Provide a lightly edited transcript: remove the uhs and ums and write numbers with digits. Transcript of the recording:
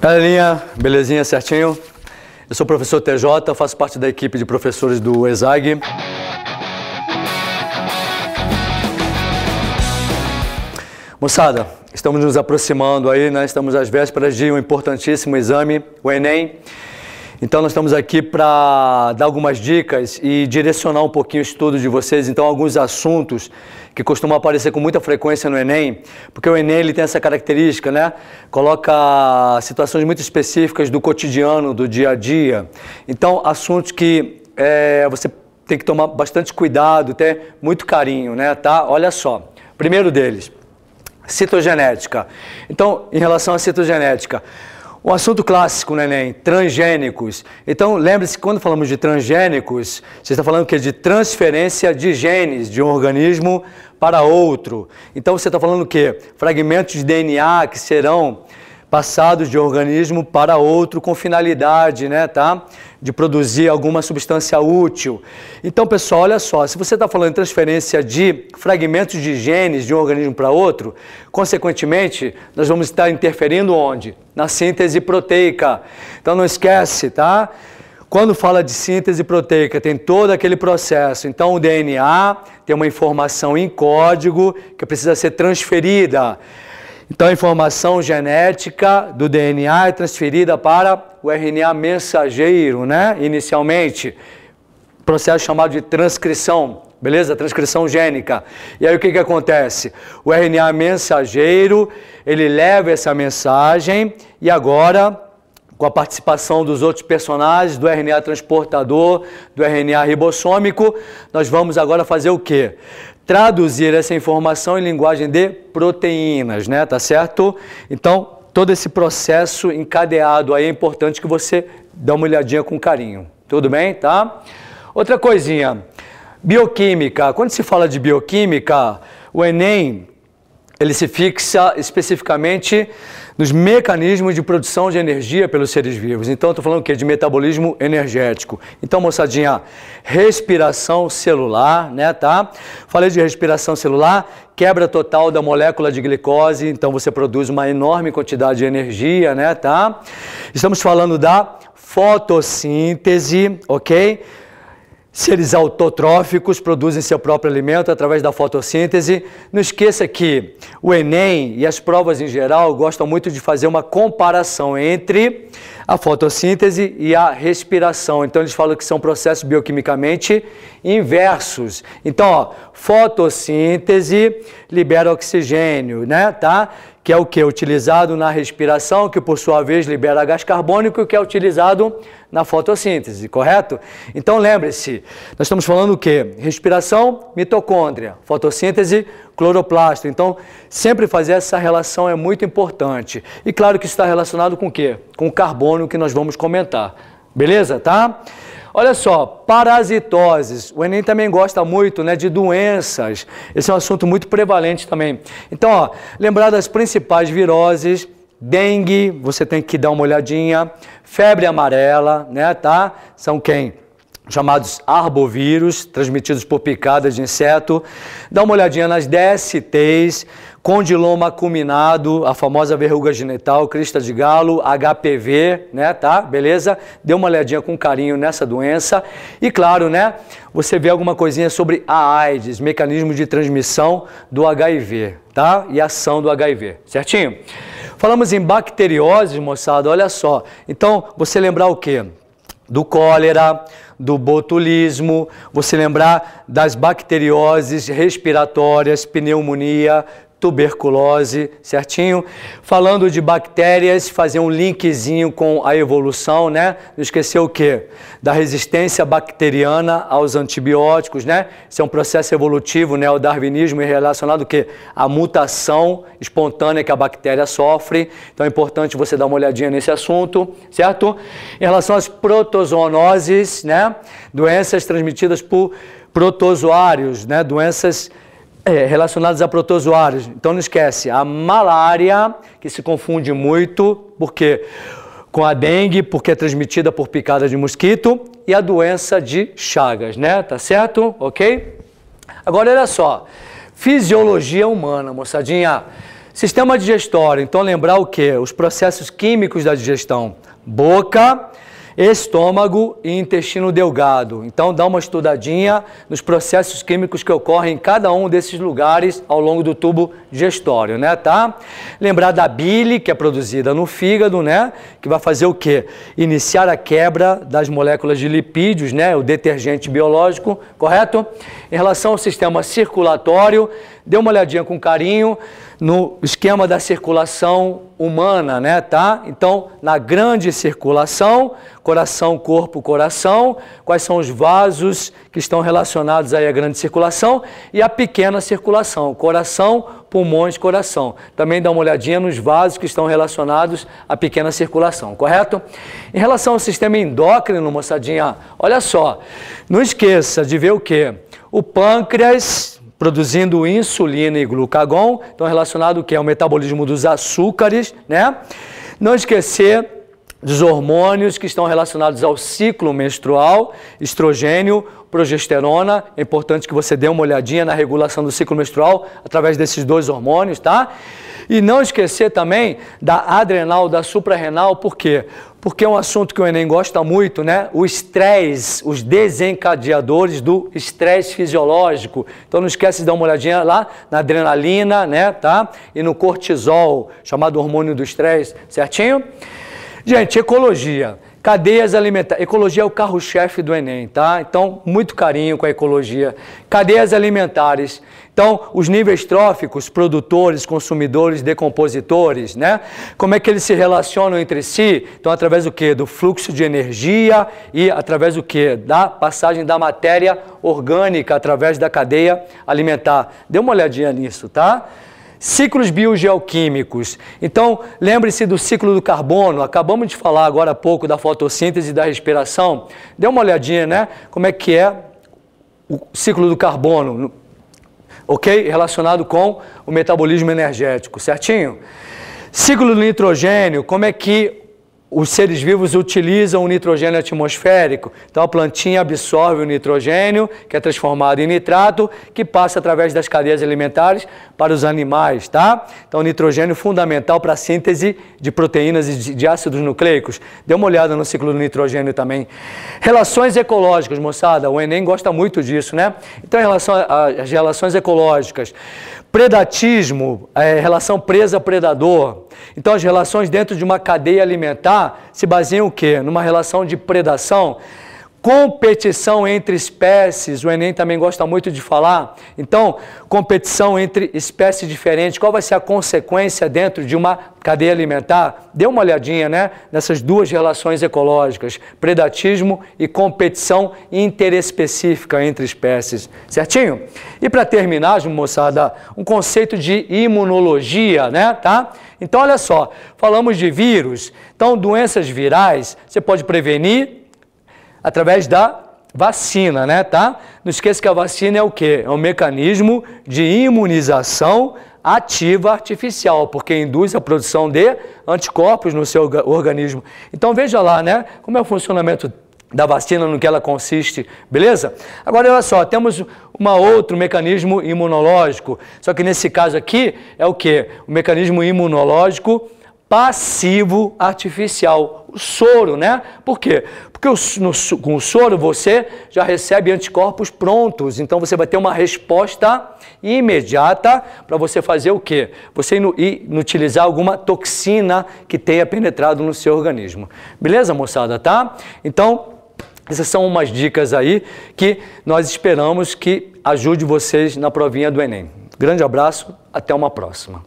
Galerinha, belezinha, certinho? Eu sou o professor TJ, faço parte da equipe de professores do ESAG. Moçada, estamos nos aproximando aí, né? Estamos às vésperas de um importantíssimo exame, o Enem. Então nós estamos aqui para dar algumas dicas e direcionar um pouquinho o estudo de vocês. Então alguns assuntos que costumam aparecer com muita frequência no Enem, porque o Enem ele tem essa característica, né? Coloca situações muito específicas do cotidiano, do dia a dia. Então assuntos que você tem que tomar bastante cuidado, ter muito carinho, né? Tá? Olha só, primeiro deles, citogenética. Então, em relação à citogenética, um assunto clássico no Enem, transgênicos. Então, lembre-se que quando falamos de transgênicos, você está falando o quê? De transferência de genes de um organismo para outro. Então, você está falando o quê? Fragmentos de DNA que serão passados de um organismo para outro com finalidade, né, tá? De produzir alguma substância útil. Então, pessoal, olha só, se você está falando em transferência de fragmentos de genes de um organismo para outro, consequentemente, nós vamos estar interferindo onde? Na síntese proteica. Então, não esquece, tá? Quando fala de síntese proteica, tem todo aquele processo. Então, o DNA tem uma informação em código que precisa ser transferida. Então, a informação genética do DNA é transferida para o RNA mensageiro, né? Inicialmente, processo chamado de transcrição, beleza? Transcrição gênica. E aí, o que acontece? O RNA mensageiro, ele leva essa mensagem e agora, com a participação dos outros personagens, do RNA transportador, do RNA ribossômico, nós vamos agora fazer o quê? Traduzir essa informação em linguagem de proteínas, né? Tá certo? Então, todo esse processo encadeado aí é importante que você dê uma olhadinha com carinho. Tudo bem? Tá? Outra coisinha, bioquímica. Quando se fala de bioquímica, o Enem, ele se fixa especificamente nos mecanismos de produção de energia pelos seres vivos. Então, eu estou falando o quê? De metabolismo energético. Então, moçadinha, respiração celular, né, tá? Falei de respiração celular, quebra total da molécula de glicose, então você produz uma enorme quantidade de energia, né, tá? Estamos falando da fotossíntese, ok? Seres autotróficos produzem seu próprio alimento através da fotossíntese. Não esqueça que o Enem e as provas em geral gostam muito de fazer uma comparação entre a fotossíntese e a respiração. Então, eles falam que são processos bioquimicamente inversos. Então, ó, fotossíntese libera oxigênio, né, tá? Que é o que? Utilizado na respiração, que por sua vez libera gás carbônico, que é utilizado na fotossíntese, correto? Então lembre-se, nós estamos falando o quê? Respiração, mitocôndria, fotossíntese, cloroplasto. Então, sempre fazer essa relação é muito importante. E claro que isso está relacionado com o quê? Com o carbono que nós vamos comentar. Beleza, tá? Olha só, parasitoses. O Enem também gosta muito, né, de doenças. Esse é um assunto muito prevalente também. Então, ó, lembrar das principais viroses, dengue, você tem que dar uma olhadinha, febre amarela, né, tá? São quem? Chamados arbovírus, transmitidos por picadas de inseto. Dá uma olhadinha nas DSTs, condiloma acuminado, a famosa verruga genital, crista de galo, HPV, né, tá? Beleza? Dê uma olhadinha com carinho nessa doença. E claro, né, você vê alguma coisinha sobre a AIDS, mecanismo de transmissão do HIV, tá? E ação do HIV, certinho? Falamos em bacterioses, moçada, olha só. Então, você lembrar o quê? Do cólera, do botulismo, você lembrar das bacterioses respiratórias, pneumonia, tuberculose, certinho? Falando de bactérias, fazer um linkzinho com a evolução, né? Não esquecer o quê? Da resistência bacteriana aos antibióticos, né? Isso é um processo evolutivo, né? O darwinismo é relacionado o quê? À mutação espontânea que a bactéria sofre. Então é importante você dar uma olhadinha nesse assunto, certo? Em relação às protozoonoses, né? Doenças transmitidas por protozoários, né? Doenças relacionados a protozoários. Então não esquece, a malária, que se confunde muito, porque com a dengue, porque é transmitida por picada de mosquito, e a doença de Chagas, né? Tá certo? Ok? Agora olha só, fisiologia humana, moçadinha. Sistema digestório, então lembrar o quê? Os processos químicos da digestão. Boca, estômago e intestino delgado. Então dá uma estudadinha nos processos químicos que ocorrem em cada um desses lugares ao longo do tubo digestório, né, tá? Lembrar da bile, que é produzida no fígado, né, que vai fazer o quê? Iniciar a quebra das moléculas de lipídios, né, o detergente biológico, correto? Em relação ao sistema circulatório, dê uma olhadinha com carinho no esquema da circulação humana, né, tá? Então, na grande circulação, coração, corpo, coração, quais são os vasos que estão relacionados aí à grande circulação e a pequena circulação, coração, pulmões, coração. Também dá uma olhadinha nos vasos que estão relacionados à pequena circulação, correto? Em relação ao sistema endócrino, moçadinha, olha só, não esqueça de ver o quê? O pâncreas produzindo insulina e glucagon, estão relacionados ao metabolismo dos açúcares, né? Não esquecer dos hormônios que estão relacionados ao ciclo menstrual, estrogênio, progesterona. É importante que você dê uma olhadinha na regulação do ciclo menstrual através desses dois hormônios, tá? E não esquecer também da adrenal, da suprarrenal, por quê? Porque é um assunto que o Enem gosta muito, né? O estresse, os desencadeadores do estresse fisiológico. Então não esquece de dar uma olhadinha lá na adrenalina, né? Tá? E no cortisol, chamado hormônio do estresse, certinho? Gente, ecologia. Cadeias alimentares. Ecologia é o carro-chefe do Enem, tá? Então, muito carinho com a ecologia. Cadeias alimentares. Então, os níveis tróficos, produtores, consumidores, decompositores, né? Como é que eles se relacionam entre si? Então, através do quê? Do fluxo de energia e através do quê? Da passagem da matéria orgânica através da cadeia alimentar. Dê uma olhadinha nisso, tá? Ciclos biogeoquímicos. Então, lembre-se do ciclo do carbono. Acabamos de falar agora há pouco da fotossíntese e da respiração. Dê uma olhadinha, né? Como é que é o ciclo do carbono, ok? Relacionado com o metabolismo energético, certinho? Ciclo do nitrogênio, como é que os seres vivos utilizam o nitrogênio atmosférico. Então a plantinha absorve o nitrogênio, que é transformado em nitrato, que passa através das cadeias alimentares para os animais, tá? Então o nitrogênio é fundamental para a síntese de proteínas e de ácidos nucleicos. Dê uma olhada no ciclo do nitrogênio também. Relações ecológicas, moçada, o Enem gosta muito disso, né? Então em relação às relações ecológicas, predatismo, relação presa-predador. Então as relações dentro de uma cadeia alimentar se baseiam o quê? Numa relação de predação, competição entre espécies, o Enem também gosta muito de falar. Então, competição entre espécies diferentes, qual vai ser a consequência dentro de uma cadeia alimentar? Dê uma olhadinha, né, nessas duas relações ecológicas, predatismo e competição interespecífica entre espécies, certinho? E para terminar, moçada, um conceito de imunologia, né, tá? Então, olha só, falamos de vírus, então doenças virais, você pode prevenir através da vacina, né, tá? Não esqueça que a vacina é o quê? É um mecanismo de imunização ativa artificial, porque induz a produção de anticorpos no seu organismo. Então veja lá, né, como é o funcionamento da vacina, no que ela consiste, beleza? Agora, olha só, temos outro mecanismo imunológico, só que nesse caso aqui é o quê? O mecanismo imunológico passivo artificial, o soro, né? Por quê? Porque com o soro você já recebe anticorpos prontos, então você vai ter uma resposta imediata para você fazer o quê? Você inutilizar alguma toxina que tenha penetrado no seu organismo. Beleza, moçada, tá? Então, essas são umas dicas aí que nós esperamos que ajude vocês na provinha do Enem. Grande abraço, até uma próxima.